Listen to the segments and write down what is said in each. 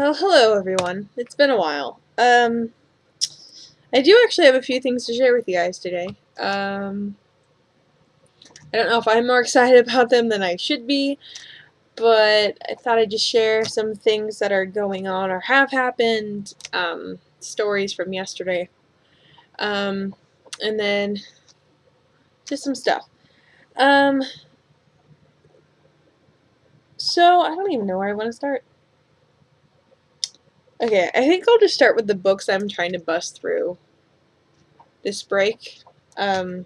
Well, hello everyone. It's been a while. I do actually have a few things to share with you guys today. I don't know if I'm more excited about them than I should be, but I thought I'd just share some things that are going on or have happened, stories from yesterday, and then just some stuff. So I don't even know where I want to start. Okay, I think I'll just start with the books I'm trying to bust through this break. Because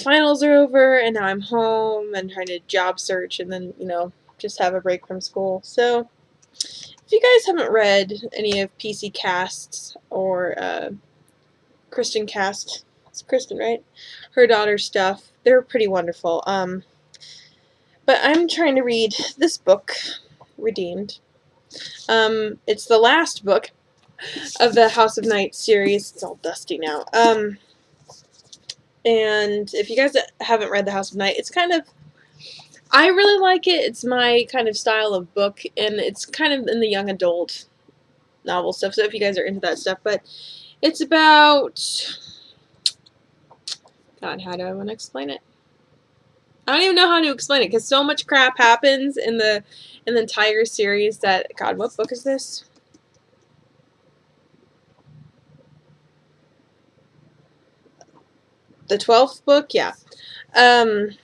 finals are over and now I'm home and trying to job search and then, just have a break from school. So, if you guys haven't read any of PC Cast's or Kristen Cast, it's Kristen, right? Her daughter's stuff, they're pretty wonderful. But I'm trying to read this book, Redeemed. It's the last book of the House of Night series. It's all dusty now. And if you guys haven't read The House of Night, it's kind of, I really like it. It's my kind of style of book, and it's kind of in the young adult novel stuff, so if you guys are into that stuff. But it's about, God, how do I want to explain it? I don't even know how to explain it, because so much crap happens in the entire series that, God, what book is this? The 12th book? Yeah. That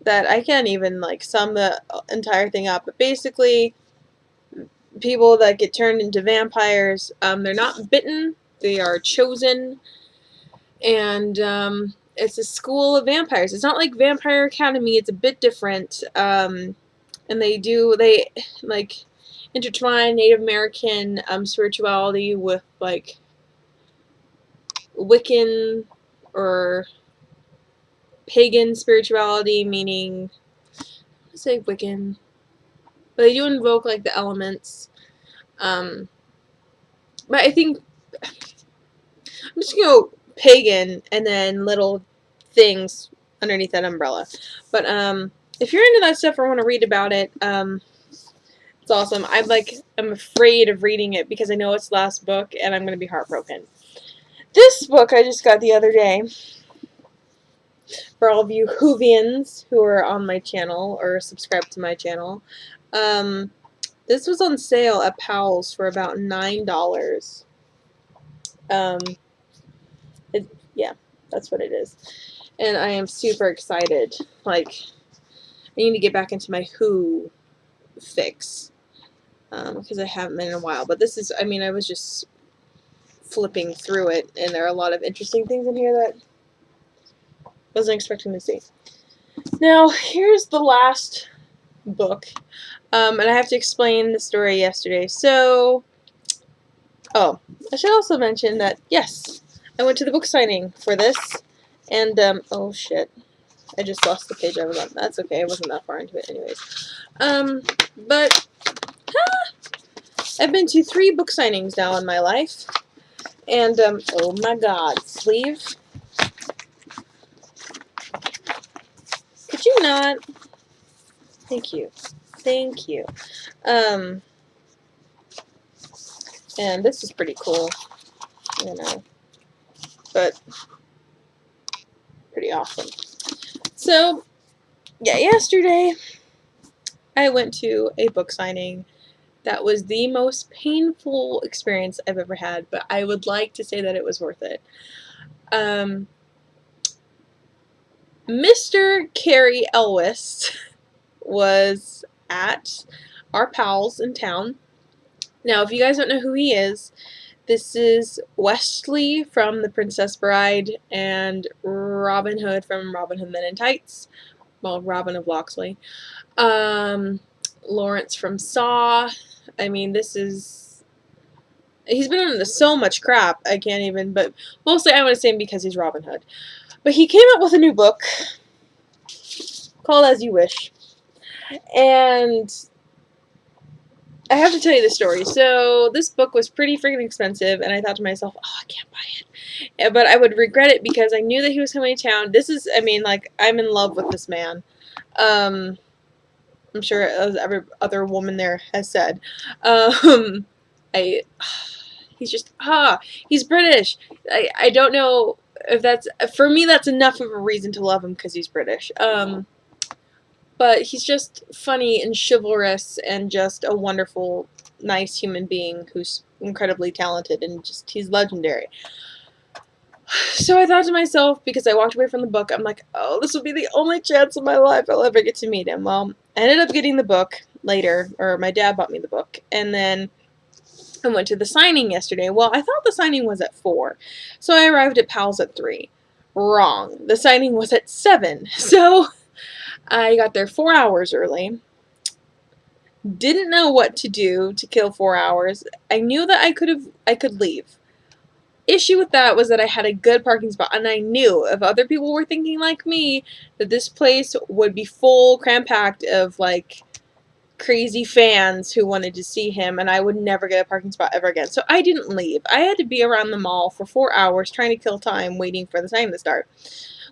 I can't even, sum the entire thing up. But basically, people that get turned into vampires, they're not bitten. They are chosen. And, it's a school of vampires. It's not like Vampire Academy. It's a bit different. And they intertwine Native American, spirituality with, Wiccan or pagan spirituality, meaning, let's say Wiccan, but they do invoke the elements. But I think I'm just gonna go pagan and then little things underneath that umbrella. But if you're into that stuff or want to read about it, it's awesome. I'm afraid of reading it because I know it's the last book and I'm gonna be heartbroken. This book I just got the other day. For all of you Whovians who are on my channel or subscribe to my channel, this was on sale at Powell's for about $9. Yeah, that's what it is. And I am super excited. I need to get back into my Who fix. Because I haven't been in a while. But this is, I was just flipping through it, and there are a lot of interesting things in here that I wasn't expecting to see. Now, here's the last book. And I have to explain the story yesterday. So, I should also mention that, yes, I went to the book signing for this. And, oh shit. I just lost the page I was on. That's okay. I wasn't that far into it anyways. But I've been to 3 book signings now in my life. And, oh my god, sleeve. Could you not? Thank you. Thank you. And this is pretty cool. But pretty awesome. So, yeah, yesterday I went to a book signing that was the most painful experience I've ever had, but I would like to say that it was worth it. Mr. Cary Elwes was at our pals in town. Now, if you guys don't know who he is, this is Westley from The Princess Bride and Robin Hood from Robin Hood Men in Tights. Well, Robin of Locksley. Lawrence from Saw. He's been into so much crap, I can't even, but mostly I want to say him because he's Robin Hood. But he came up with a new book called As You Wish. And I have to tell you the story. So this book was pretty freaking expensive, and I thought to myself, oh, I can't buy it. But I would regret it because I knew that he was coming to town. This is, I'm in love with this man. I'm sure, as every other woman there has said. Um, I, he's just, he's British. I don't know if that's, for me, that's enough of a reason to love him because he's British. But he's just funny and chivalrous and just a wonderful, nice human being who's incredibly talented and just, he's legendary. So I thought to myself, because I walked away from the book, I'm like, oh, this will be the only chance in my life I'll ever get to meet him. Well, I ended up getting the book later, or my dad bought me the book, and then I went to the signing yesterday. Well, I thought the signing was at 4, so I arrived at Powell's at 3. Wrong. The signing was at 7, so I got there 4 hours early. Didn't know what to do to kill 4 hours. I knew that I could leave. Issue with that was that I had a good parking spot, and I knew if other people were thinking like me that this place would be full, cram-packed of like crazy fans who wanted to see him, and I would never get a parking spot ever again. So I didn't leave. I had to be around the mall for 4 hours trying to kill time waiting for the signing to start.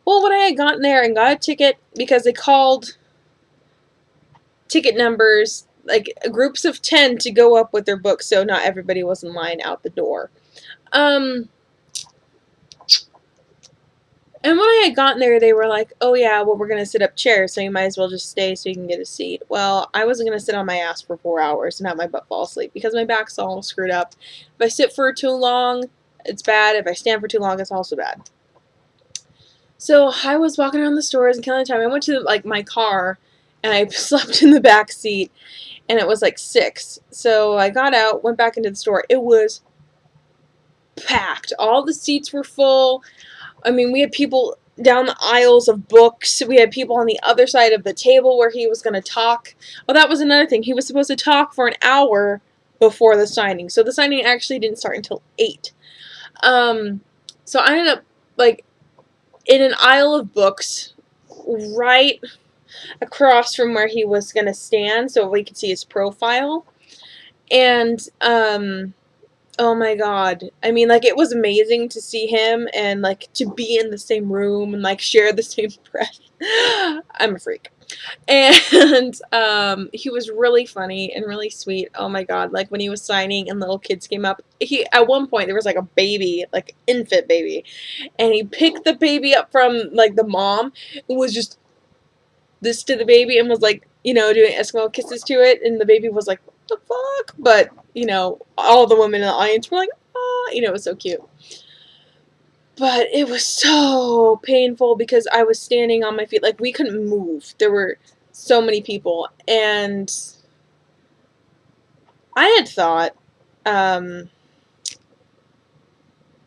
Well, when I had gotten there and got a ticket, because they called ticket numbers, like groups of 10 to go up with their books, so not everybody was in line out the door. And when I had gotten there, they were like, oh yeah, well, we're going to set up chairs, so you might as well just stay so you can get a seat. Well, I wasn't going to sit on my ass for 4 hours and have my butt fall asleep because my back's all screwed up. If I sit for too long, it's bad. If I stand for too long, it's also bad. So I was walking around the stores and killing time. I went to like my car and I slept in the back seat, and it was like 6. So I got out, went back into the store. It was packed. All the seats were full. I mean, we had people down the aisles of books. We had people on the other side of the table where he was going to talk. Oh, that was another thing. He was supposed to talk for an hour before the signing. So the signing actually didn't start until 8. So I ended up, like, in an aisle of books right across from where he was going to stand so we could see his profile. And, oh my god. I mean, like, it was amazing to see him and, like, to be in the same room and, like, share the same breath. I'm a freak. And, he was really funny and really sweet. Oh my god. Like, when he was signing and little kids came up, at one point, there was, like, a baby, like, infant baby, and he picked the baby up from, like, the mom and was just this to the baby and was, like, you know, doing Eskimo kisses to it, and the baby was like, what the fuck? But, you know, all the women in the audience were like, ah, you know, it was so cute. But it was so painful because I was standing on my feet, like, we couldn't move. There were so many people, and I had thought,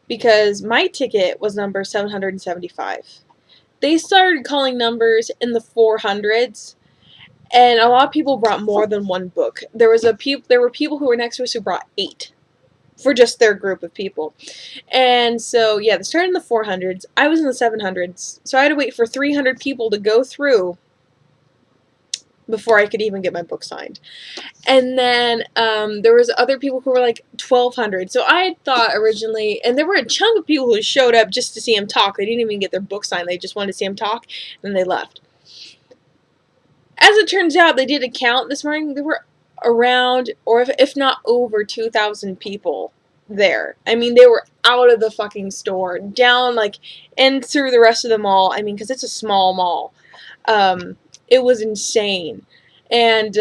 because my ticket was number 775. They started calling numbers in the 400s, and a lot of people brought more than one book. There were people who were next to us who brought 8 for just their group of people. And so, yeah, they started in the 400s. I was in the 700s, so I had to wait for 300 people to go through before I could even get my book signed. And then there was other people who were like 1,200. So I had thought originally, and there were a chunk of people who showed up just to see him talk. They didn't even get their book signed. They just wanted to see him talk, and then they left. As it turns out, they did a count this morning. There were around, or if not over, 2,000 people there. I mean, they were out of the fucking store, down, like, and through the rest of the mall. I mean, because it's a small mall. It was insane. And,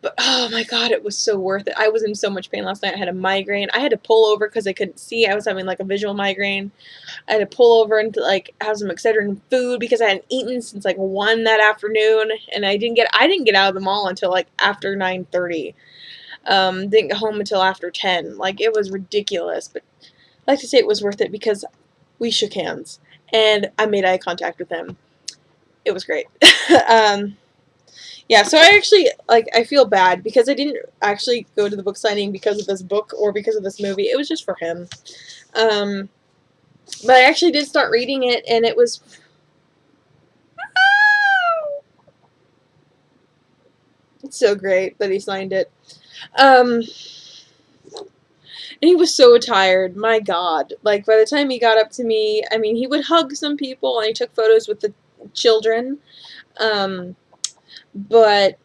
but, oh my god, it was so worth it. I was in so much pain last night. I had a migraine. I had to pull over because I couldn't see. I was having, like, a visual migraine. I had to pull over and, like, have some Excedrin food because I hadn't eaten since, like, 1 that afternoon. And I didn't get out of the mall until, like, after 9:30. Didn't get home until after 10. Like, it was ridiculous. But I like to say it was worth it because we shook hands. And I made eye contact with him. It was great. Yeah, so I actually, like, I feel bad because I didn't actually go to the book signing because of this book or because of this movie. It was just for him. But I actually did start reading it, and it was... It's so great that he signed it. And he was so tired. My god. Like, by the time he got up to me, I mean, he would hug some people, and he took photos with the children. But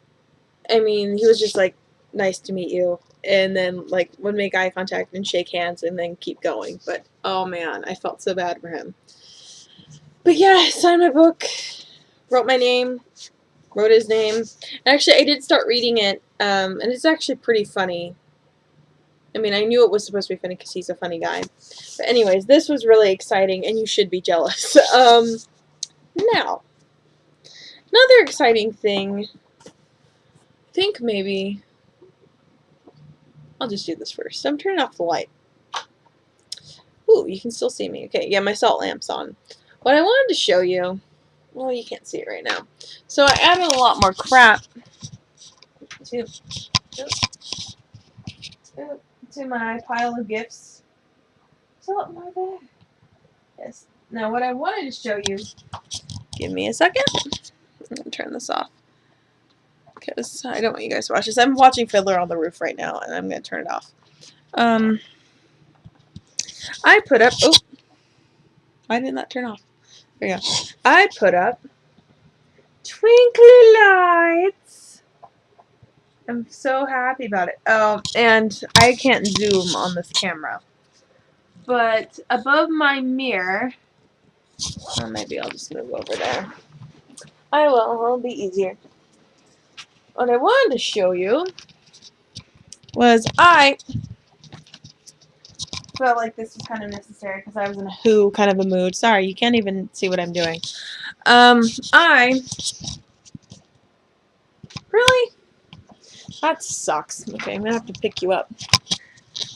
I mean, he was just like, nice to meet you, and then like would make eye contact and shake hands and then keep going. But oh man, I felt so bad for him. But yeah, I signed my book, wrote my name, wrote his name. And actually, I did start reading it, and it's actually pretty funny. I mean, I knew it was supposed to be funny because he's a funny guy. But anyways, this was really exciting, and you should be jealous. Now, another exciting thing, I think maybe, I'll just do this first. I'm turning off the light. Ooh, you can still see me. Okay, yeah, my salt lamp's on. What I wanted to show you, well, you can't see it right now. So I added a lot more crap to my pile of gifts. So more there. Yes. Now what I wanted to show you, give me a second. I'm going to turn this off because I don't want you guys to watch this. I'm watching Fiddler on the Roof right now, and I'm going to turn it off. I put up, oh, why didn't that turn off? There you go. I put up twinkly lights. I'm so happy about it. Oh, and I can't zoom on this camera. But above my mirror, or maybe I'll just move over there. I will, it'll be easier. What I wanted to show you was I felt like this was kind of necessary because I was in a Who kind of a mood. Sorry, you can't even see what I'm doing. Really? That sucks. Okay, I'm gonna have to pick you up.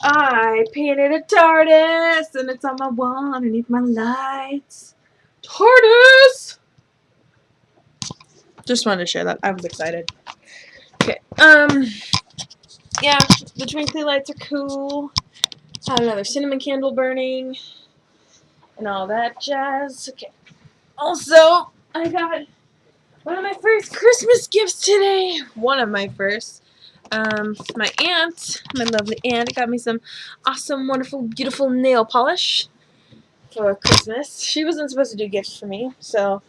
I painted a TARDIS, and it's on my wall underneath my lights. TARDIS! Just wanted to share that. I was excited. Okay, yeah, the twinkly lights are cool. I have another cinnamon candle burning, and all that jazz. Okay. Also, I got one of my first Christmas gifts today. One of my first. My aunt, my lovely aunt, got me some awesome, wonderful, beautiful nail polish for Christmas. She wasn't supposed to do gifts for me, so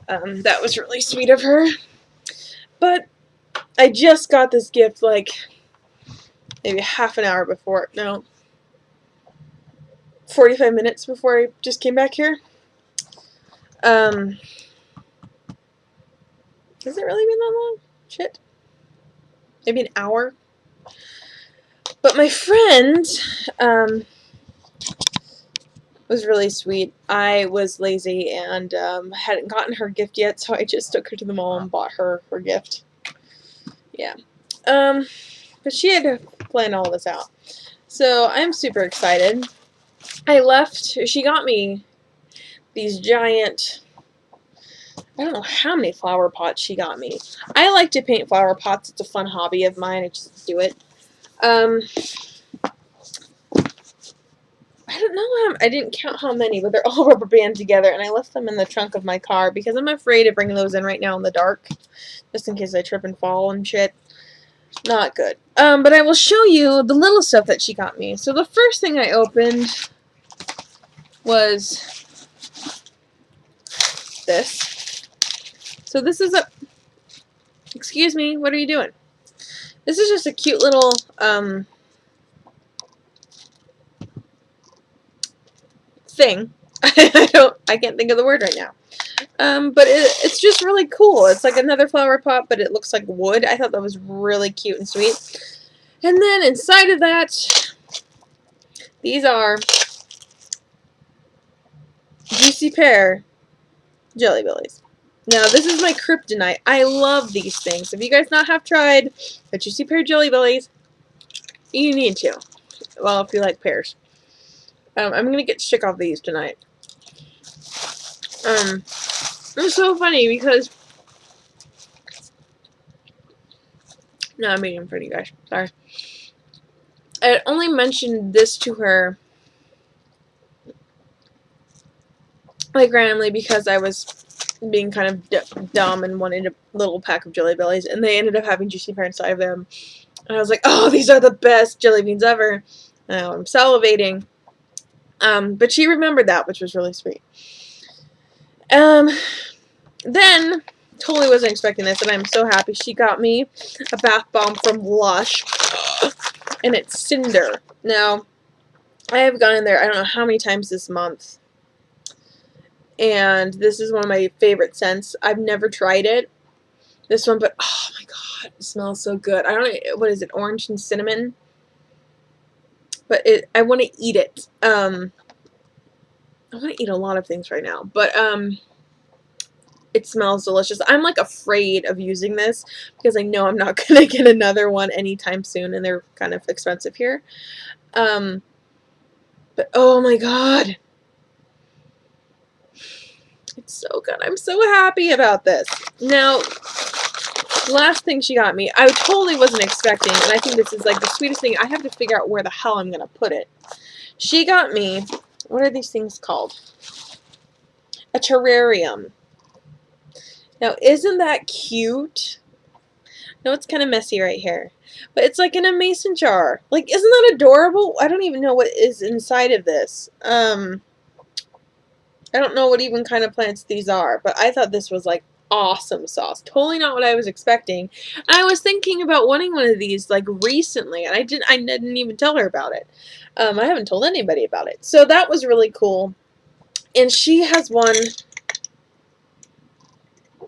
that was really sweet of her. But I just got this gift like maybe half an hour before, no, 45 minutes before I just came back here. Has it really been that long? Shit. Maybe an hour. But my friend was really sweet. I was lazy and hadn't gotten her gift yet, so I just took her to the mall and bought her her gift. Yeah. But she had to plan all this out. So I'm super excited. I left, she got me these giant, I don't know how many flower pots she got me. I like to paint flower pots. It's a fun hobby of mine. I just do it. I don't know I didn't count how many, but they're all rubber band together, and I left them in the trunk of my car because I'm afraid of bringing those in right now in the dark, just in case I trip and fall and shit. Not good. But I will show you the little stuff that she got me. So the first thing I opened was this. So this is a, excuse me, what are you doing? This is just a cute little, thing. I can't think of the word right now. But it's just really cool. It's like another flower pot, but it looks like wood. I thought that was really cute and sweet. And then inside of that, these are Juicy Pear Jelly Bellies. Now, this is my kryptonite. I love these things. If you guys not have tried the Juicy Pear Jelly Bellies, you need to. Well, if you like pears. I'm going to get sick of these tonight. It's so funny because... No, I'm eating for you guys. Sorry. I only mentioned this to her like randomly because I was being kind of dumb and wanted a little pack of Jelly Bellies, and they ended up having Juicy Pear inside of them. And I was like, oh, these are the best jelly beans ever. Now I'm salivating. But she remembered that, which was really sweet. Then, totally wasn't expecting this, and I'm so happy. She got me a bath bomb from Lush, and it's Cinder. Now, I have gone in there I don't know how many times this month, and this is one of my favorite scents. I've never tried it, this one, but oh my god, it smells so good. I don't know, what is it, orange and cinnamon? But I want to eat it. I want to eat a lot of things right now, but it smells delicious. I'm like afraid of using this because I know I'm not gonna get another one anytime soon, and they're kind of expensive here. But oh my god, it's so good. I'm so happy about this. Now, last thing she got me, I totally wasn't expecting, and I think this is like the sweetest thing. I have to figure out where the hell I'm gonna put it. She got me, what are these things called? A terrarium. Now, isn't that cute? No, it's kind of messy right here. But it's like in a mason jar. Like, isn't that adorable? I don't even know what is inside of this. I don't know what even kind of plants these are, but I thought this was like awesome sauce. Totally not what I was expecting. And I was thinking about wanting one of these like recently, and I didn't even tell her about it. I haven't told anybody about it. So that was really cool. And she has one.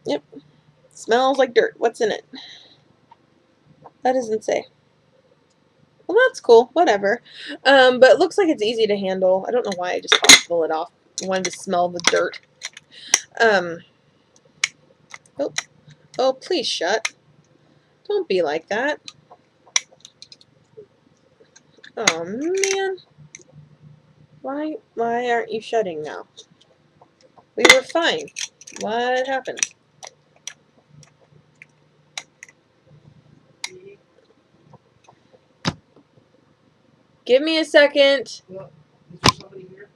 Yep. Smells like dirt. What's in it? That doesn't say. Well, that's cool. Whatever. But it looks like it's easy to handle. I don't know why I just popped the lid off. I wanted to smell the dirt. Oh, oh, please shut. Don't be like that. Oh, man. Why aren't you shutting now? We were fine. What happened? Give me a second. Well, is there somebody here?